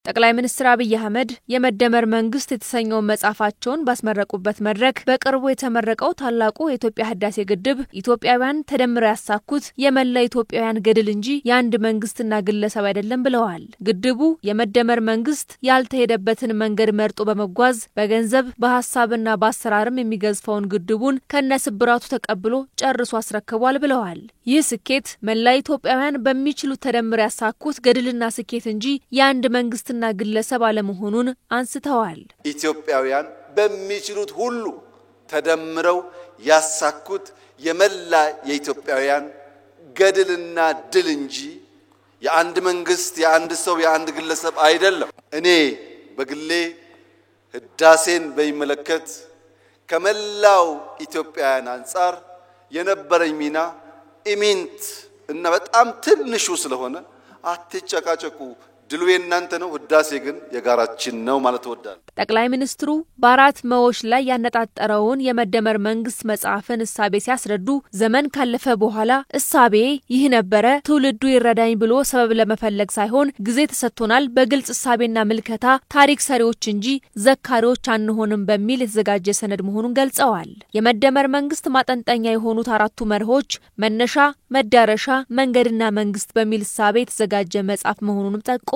ጠቅላይ ሚኒስትር አብይ አህመድ የመደመር መንግስት የተሰኘው መጻፋቸውን ባስመረቁበት መድረክ በቅርቡ የተመረቀው ታላቁ የኢትዮጵያ ህዳሴ ግድብ ኢትዮጵያውያን ተደምረው ያሳኩት የመላ ኢትዮጵያውያን ገድል እንጂ የአንድ መንግስትና ግለሰብ አይደለም ብለዋል። ግድቡ የመደመር መንግስት ያልተሄደበትን መንገድ መርጦ በመጓዝ በገንዘብ በሐሳብና በአሰራርም የሚገዝፈውን ግድቡን ከነስብራቱ ተቀብሎ ጨርሶ አስረክቧል ብለዋል። ይህ ስኬት መላ ኢትዮጵያውያን በሚችሉት ተደምረው ያሳኩት ገድልና ስኬት እንጂ የአንድ መንግስት ና ግለሰብ አለመሆኑን አንስተዋል። ኢትዮጵያውያን በሚችሉት ሁሉ ተደምረው ያሳኩት የመላ የኢትዮጵያውያን ገድልና ድል እንጂ የአንድ መንግስት የአንድ ሰው የአንድ ግለሰብ አይደለም። እኔ በግሌ ህዳሴን በሚመለከት ከመላው ኢትዮጵያውያን አንፃር የነበረኝ ሚና ኢሚንት እና በጣም ትንሹ ስለሆነ አትጨቃጨቁ፣ ድሉ የናንተ ነው፣ ህዳሴ ግን የጋራችን ነው ማለት ወዳል። ጠቅላይ ሚኒስትሩ በአራት መዎች ላይ ያነጣጠረውን የመደመር መንግስት መጽሐፍን እሳቤ ሲያስረዱ ዘመን ካለፈ በኋላ እሳቤ ይህ ነበረ ትውልዱ ይረዳኝ ብሎ ሰበብ ለመፈለግ ሳይሆን ጊዜ ተሰጥቶናል፣ በግልጽ እሳቤና ምልከታ ታሪክ ሰሪዎች እንጂ ዘካሪዎች አንሆንም በሚል የተዘጋጀ ሰነድ መሆኑን ገልጸዋል። የመደመር መንግስት ማጠንጠኛ የሆኑት አራቱ መርሆች መነሻ፣ መዳረሻ፣ መንገድና መንግስት በሚል እሳቤ የተዘጋጀ መጽሐፍ መሆኑንም ጠቁመዋል።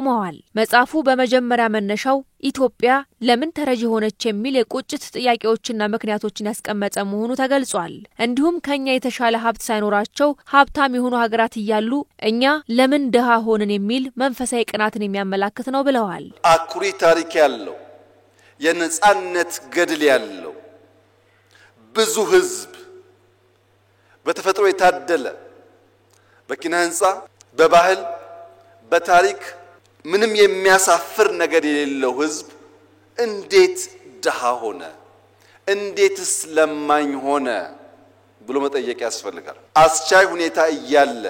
መጽሐፉ በመጀመሪያ መነሻው ኢትዮጵያ ለምን ተረጂ ሆነች የሚል የቁጭት ጥያቄዎችና ምክንያቶችን ያስቀመጠ መሆኑ ተገልጿል። እንዲሁም ከኛ የተሻለ ሀብት ሳይኖራቸው ሀብታም የሆኑ ሀገራት እያሉ እኛ ለምን ድሃ ሆነን የሚል መንፈሳዊ ቅናትን የሚያመላክት ነው ብለዋል። አኩሪ ታሪክ ያለው የነጻነት ገድል ያለው ብዙ ህዝብ በተፈጥሮ የታደለ በኪነ ህንጻ በባህል በታሪክ ምንም የሚያሳፍር ነገር የሌለው ህዝብ እንዴት ድሃ ሆነ እንዴትስ ለማኝ ሆነ ብሎ መጠየቅ ያስፈልጋል። አስቻይ ሁኔታ እያለ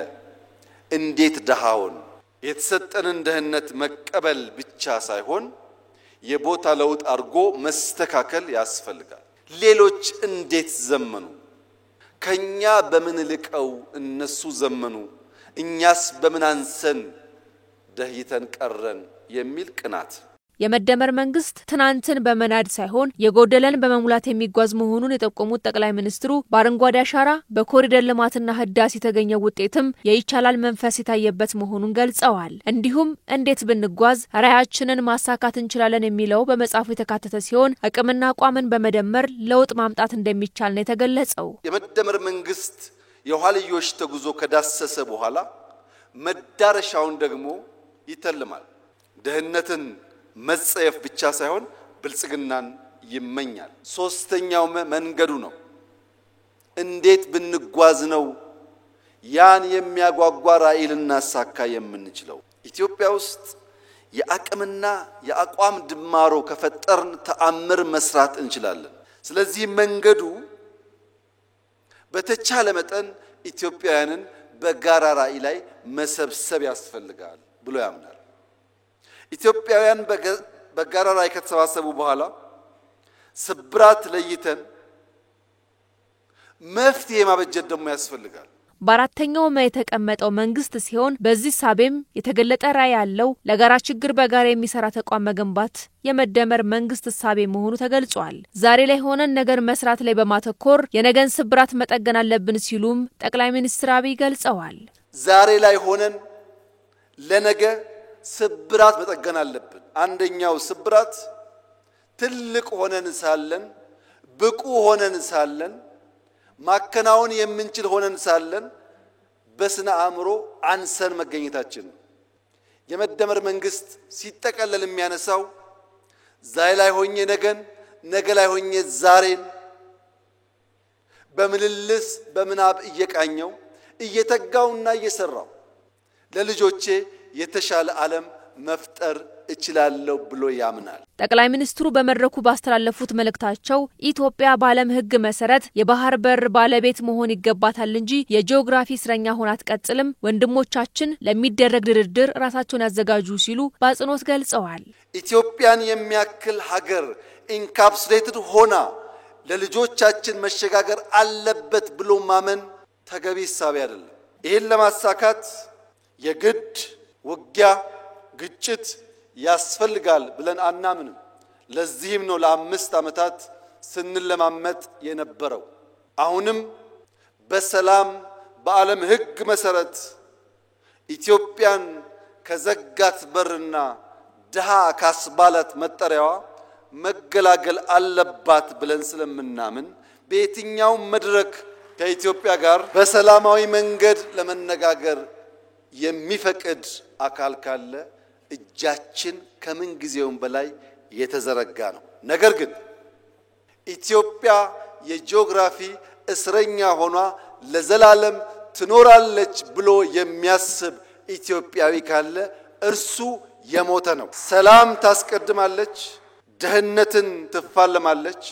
እንዴት ድሃ ሆነ? የተሰጠንን ደህንነት መቀበል ብቻ ሳይሆን የቦታ ለውጥ አድርጎ መስተካከል ያስፈልጋል። ሌሎች እንዴት ዘመኑ? ከኛ በምን ልቀው እነሱ ዘመኑ? እኛስ በምን አንሰን ደህይተን ቀረን የሚል ቅናት። የመደመር መንግስት ትናንትን በመናድ ሳይሆን የጎደለን በመሙላት የሚጓዝ መሆኑን የጠቆሙት ጠቅላይ ሚኒስትሩ በአረንጓዴ አሻራ በኮሪደር ልማትና ህዳሴ የተገኘው ውጤትም የይቻላል መንፈስ የታየበት መሆኑን ገልጸዋል። እንዲሁም እንዴት ብንጓዝ ራዕያችንን ማሳካት እንችላለን የሚለው በመጽሐፉ የተካተተ ሲሆን አቅምና አቋምን በመደመር ለውጥ ማምጣት እንደሚቻል ነው የተገለጸው። የመደመር መንግስት የኋልዮሽ ተጉዞ ከዳሰሰ በኋላ መዳረሻውን ደግሞ ይተልማል። ደህነትን መጸየፍ ብቻ ሳይሆን ብልጽግናን ይመኛል። ሶስተኛው መንገዱ ነው። እንዴት ብንጓዝ ነው ያን የሚያጓጓ ራዕይ ልናሳካ የምንችለው? ኢትዮጵያ ውስጥ የአቅምና የአቋም ድማሮ ከፈጠርን ተአምር መስራት እንችላለን። ስለዚህ መንገዱ በተቻለ መጠን ኢትዮጵያውያንን በጋራ ራዕይ ላይ መሰብሰብ ያስፈልጋል ብሎ ያምናል። ኢትዮጵያውያን በጋራ ራዕይ ከተሰባሰቡ በኋላ ስብራት ለይተን መፍትሄ ማበጀት ደግሞ ያስፈልጋል። በአራተኛው የተቀመጠው መንግስት ሲሆን በዚህ ሳቤም የተገለጠ ራዕይ ያለው ለጋራ ችግር በጋራ የሚሰራ ተቋም መገንባት የመደመር መንግስት ሳቤ መሆኑ ተገልጿል። ዛሬ ላይ ሆነን ነገር መስራት ላይ በማተኮር የነገን ስብራት መጠገን አለብን ሲሉም ጠቅላይ ሚኒስትር አብይ ገልጸዋል። ዛሬ ላይ ሆነን ለነገ ስብራት መጠገን አለብን። አንደኛው ስብራት ትልቅ ሆነን ሳለን ብቁ ሆነን ሳለን ማከናወን የምንችል ሆነን ሳለን በስነ አእምሮ አንሰን መገኘታችን። የመደመር መንግስት ሲጠቀለል የሚያነሳው ዛሬ ላይ ሆኜ ነገን፣ ነገ ላይ ሆኜ ዛሬን በምልልስ በምናብ እየቃኘው እየተጋውና እየሰራው ለልጆቼ የተሻለ ዓለም መፍጠር እችላለሁ ብሎ ያምናል። ጠቅላይ ሚኒስትሩ በመድረኩ ባስተላለፉት መልእክታቸው ኢትዮጵያ በዓለም ሕግ መሰረት የባህር በር ባለቤት መሆን ይገባታል እንጂ የጂኦግራፊ እስረኛ ሆና አትቀጥልም፣ ወንድሞቻችን ለሚደረግ ድርድር ራሳቸውን ያዘጋጁ ሲሉ በአጽንኦት ገልጸዋል። ኢትዮጵያን የሚያክል ሀገር ኢንካፕሱሌትድ ሆና ለልጆቻችን መሸጋገር አለበት ብሎ ማመን ተገቢ ሐሳብ አይደለም። ይሄን ለማሳካት የግድ ውጊያ፣ ግጭት ያስፈልጋል ብለን አናምንም። ለዚህም ነው ለ5 ዓመታት ስንለማመጥ የነበረው። አሁንም በሰላም በዓለም ሕግ መሰረት ኢትዮጵያን ከዘጋት በርና ድሃ ካስባላት መጠሪያዋ መገላገል አለባት ብለን ስለምናምን በየትኛው መድረክ ከኢትዮጵያ ጋር በሰላማዊ መንገድ ለመነጋገር የሚፈቅድ አካል ካለ እጃችን ከምን ጊዜውም በላይ የተዘረጋ ነው። ነገር ግን ኢትዮጵያ የጂኦግራፊ እስረኛ ሆኗ ለዘላለም ትኖራለች ብሎ የሚያስብ ኢትዮጵያዊ ካለ እርሱ የሞተ ነው። ሰላም ታስቀድማለች፣ ደህንነትን ትፋለማለች፣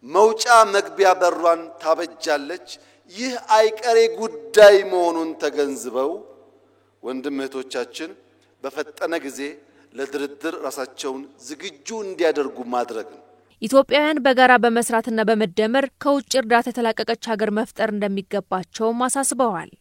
መውጫ መግቢያ በሯን ታበጃለች። ይህ አይቀሬ ጉዳይ መሆኑን ተገንዝበው ወንድም እህቶቻችን በፈጠነ ጊዜ ለድርድር ራሳቸውን ዝግጁ እንዲያደርጉ ማድረግ ነው። ኢትዮጵያውያን በጋራ በመስራትና በመደመር ከውጭ እርዳታ የተላቀቀች ሀገር መፍጠር እንደሚገባቸው አሳስበዋል።